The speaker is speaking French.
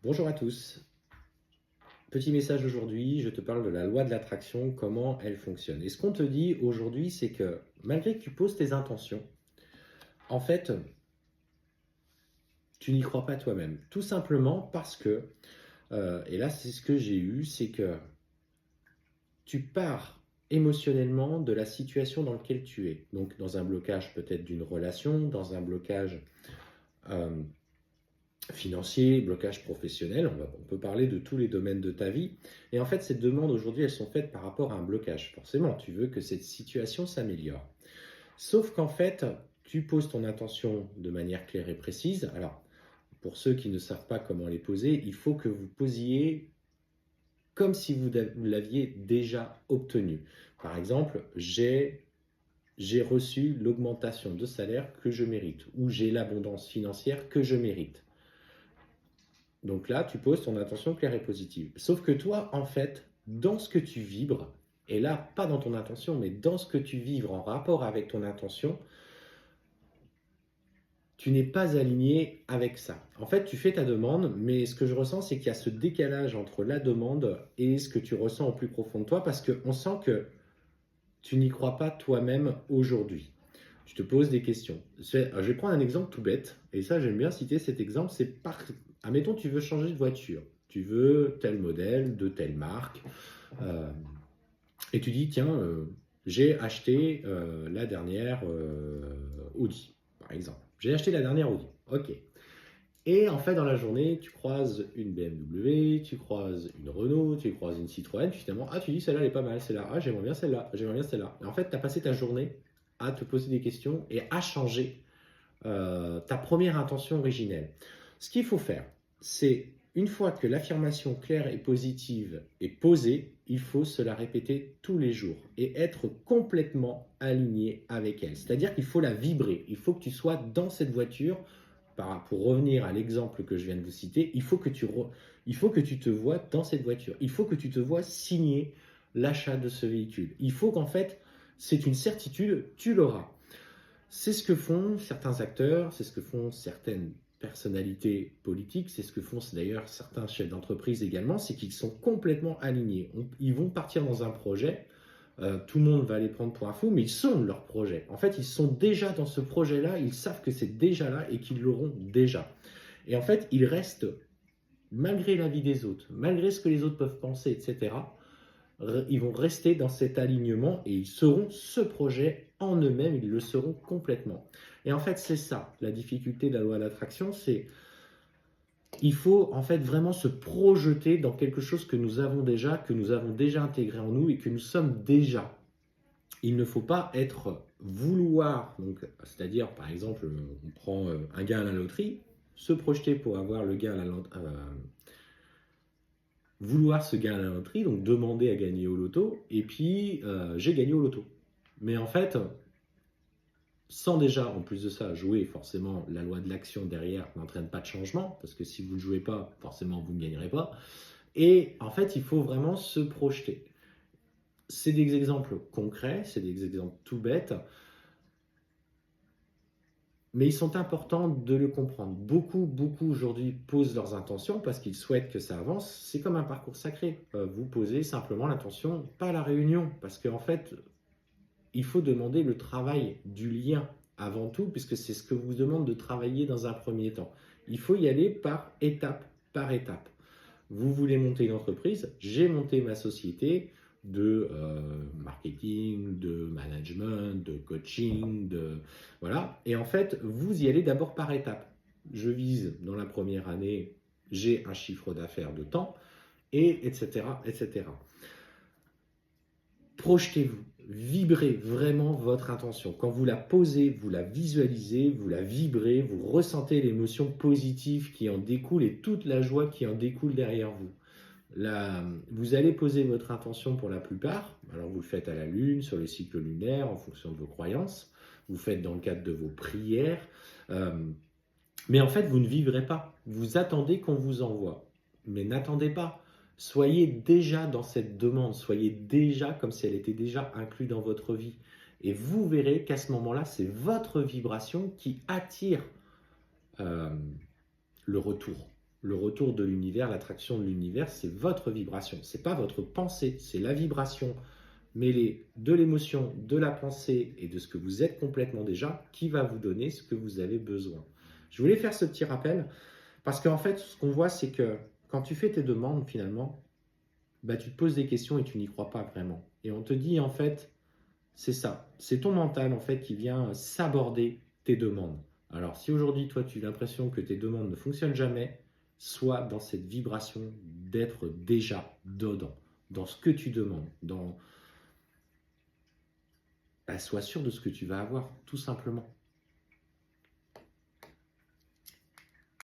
Bonjour à tous. Petit message aujourd'hui, je te parle de la loi de l'attraction, comment elle fonctionne. Et ce qu'on te dit aujourd'hui, c'est que malgré que tu poses tes intentions, en fait, tu n'y crois pas toi-même. Tout simplement parce que, et là c'est ce que j'ai eu, c'est que tu pars émotionnellement de la situation dans laquelle tu es. Donc dans un blocage peut-être d'une relation, dans un blocage euh, financier, blocage professionnel, on peut parler de tous les domaines de ta vie. Et en fait, ces demandes aujourd'hui, elles sont faites par rapport à un blocage. Forcément, tu veux que cette situation s'améliore. Sauf qu'en fait, tu poses ton intention de manière claire et précise. Alors, pour ceux qui ne savent pas comment les poser, il faut que vous posiez comme si vous l'aviez déjà obtenu. Par exemple, j'ai reçu l'augmentation de salaire que je mérite, ou j'ai l'abondance financière que je mérite. Donc là, tu poses ton intention claire et positive. Sauf que toi, en fait, dans ce que tu vibres, et là, pas dans ton intention, mais dans ce que tu vibres en rapport avec ton intention, tu n'es pas aligné avec ça. En fait, tu fais ta demande, mais ce que je ressens, c'est qu'il y a ce décalage entre la demande et ce que tu ressens au plus profond de toi, parce qu'on sent que tu n'y crois pas toi-même aujourd'hui. Tu te poses des questions. Je vais prendre un exemple tout bête, et ça j'aime bien citer cet exemple, c'est admettons tu veux changer de voiture, tu veux tel modèle, de telle marque, euh, et tu dis tiens, j'ai acheté la dernière Audi, par exemple. J'ai acheté la dernière Audi, ok. Et en fait, dans la journée, tu croises une BMW, tu croises une Renault, tu croises une Citroën, finalement, ah, tu dis celle-là, elle est pas mal, celle-là, ah, j'aimerais bien celle-là, j'aimerais bien celle-là. Et en fait, tu as passé ta journée à te poser des questions et à changer ta première intention originelle. Ce qu'il faut faire, c'est une fois que l'affirmation claire et positive est posée, il faut se la répéter tous les jours et être complètement aligné avec elle. C'est-à-dire qu'il faut la vibrer, il faut que tu sois dans cette voiture. Pour revenir à l'exemple que je viens de vous citer, il faut que tu te vois dans cette voiture. Il faut que tu te vois signer l'achat de ce véhicule. Il faut qu'en fait, c'est une certitude, tu l'auras. C'est ce que font certains acteurs, c'est ce que font certaines personnalités politiques, c'est ce que font d'ailleurs certains chefs d'entreprise également, c'est qu'ils sont complètement alignés. Ils vont partir dans un projet, tout le monde va les prendre pour un fou, mais ils sont de leur projet. En fait, ils sont déjà dans ce projet-là, ils savent que c'est déjà là et qu'ils l'auront déjà. Et en fait, ils restent, malgré l'avis des autres, malgré ce que les autres peuvent penser, etc., ils vont rester dans cet alignement et ils seront ce projet en eux-mêmes, ils le seront complètement. Et en fait, c'est ça, la difficulté de la loi d'attraction, c'est il faut en fait vraiment se projeter dans quelque chose que nous avons déjà intégré en nous et que nous sommes déjà. Il ne faut pas vouloir, donc, c'est-à-dire par exemple, on prend un gain à la loterie, se projeter pour avoir le gain à la loterie, vouloir ce gain à la loterie, donc demander à gagner au loto, et puis j'ai gagné au loto. Mais en fait, sans déjà, en plus de ça, jouer, forcément, la loi de l'action derrière n'entraîne pas de changement, parce que si vous ne jouez pas, forcément, vous ne gagnerez pas. Et en fait, il faut vraiment se projeter. C'est des exemples concrets, c'est des exemples tout bêtes, mais ils sont importants de le comprendre. Beaucoup aujourd'hui posent leurs intentions parce qu'ils souhaitent que ça avance. C'est comme un parcours sacré. Vous posez simplement l'intention, pas la réunion, parce qu'en fait, il faut demander le travail du lien avant tout, puisque c'est ce que vous demande de travailler dans un premier temps. Il faut y aller par étape par étape. Vous voulez monter une entreprise, j'ai monté ma société de marketing, de management, de coaching, voilà. Et en fait, vous y allez d'abord par étapes. Je vise dans la première année, j'ai un chiffre d'affaires de temps, et etc., etc. Projetez-vous, vibrez vraiment votre intention. Quand vous la posez, vous la visualisez, vous la vibrez, vous ressentez l'émotion positive qui en découle et toute la joie qui en découle derrière vous. Là, vous allez poser votre intention pour la plupart. Alors vous le faites à la lune, sur les cycles lunaires, en fonction de vos croyances. Vous le faites dans le cadre de vos prières. Mais en fait, vous ne vivrez pas. Vous attendez qu'on vous envoie. Mais n'attendez pas. Soyez déjà dans cette demande. Soyez déjà comme si elle était déjà inclue dans votre vie. Et vous verrez qu'à ce moment-là, c'est votre vibration qui attire le retour. Le retour de l'univers, l'attraction de l'univers, c'est votre vibration. C'est pas votre pensée, c'est la vibration mêlée de l'émotion, de la pensée et de ce que vous êtes complètement déjà qui va vous donner ce que vous avez besoin. Je voulais faire ce petit rappel parce qu'en fait, ce qu'on voit, c'est que quand tu fais tes demandes, finalement, bah, tu te poses des questions et tu n'y crois pas vraiment. Et on te dit, en fait, c'est ça. C'est ton mental, en fait, qui vient s'aborder tes demandes. Alors, si aujourd'hui, toi, tu as l'impression que tes demandes ne fonctionnent jamais, sois dans cette vibration d'être déjà dedans, dans ce que tu demandes, bah, sois sûr de ce que tu vas avoir, tout simplement.